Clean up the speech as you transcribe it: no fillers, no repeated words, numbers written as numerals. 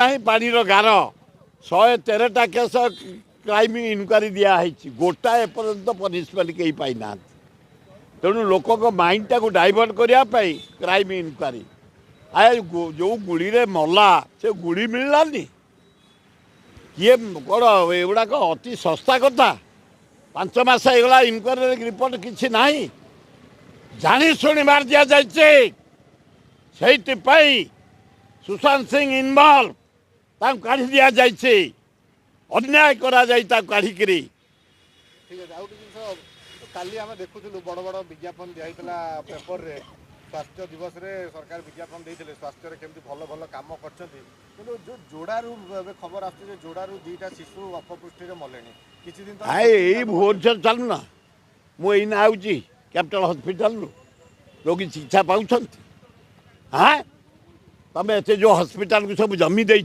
पानी गार 113टा case crime inquiry दिखाई गोटाए पर्यंत पनिशमेंट कहीं पाई ना तेणु लोक माइंड टाक डाइवर्ट करने क्राइम इनक्वारी आए जो गुड़ी रे मला से गुड़ी मिललानी किए कौन एगुड़ाक अति सस्ता कथा 5 मास होगा इनक्वारी रिपोर्ट किसी ना जाशुणी मार दि जाए सुशांत सिंह इनवल्व काढ़ी दि जाए अन्याय करा काढ़ी काली आम देखुलु बड़ बड़ विज्ञापन दिखाई पेपर रे स्वास्थ्य दिवस रे सरकार विज्ञापन देते स्वास्थ्य केमती भल भल कम कर जो जोड़ारू खबर आसुचे जोड़ारू 2टा शिशु अपपुष्टि मले किसी दिन यही भुवनेश्वर चलू ना मुझे आऊँगी कैपिटल हॉस्पिटल रोगी चिकित्सा पाँच हाँ तुम एत जो हॉस्पिटल को सब जमी दे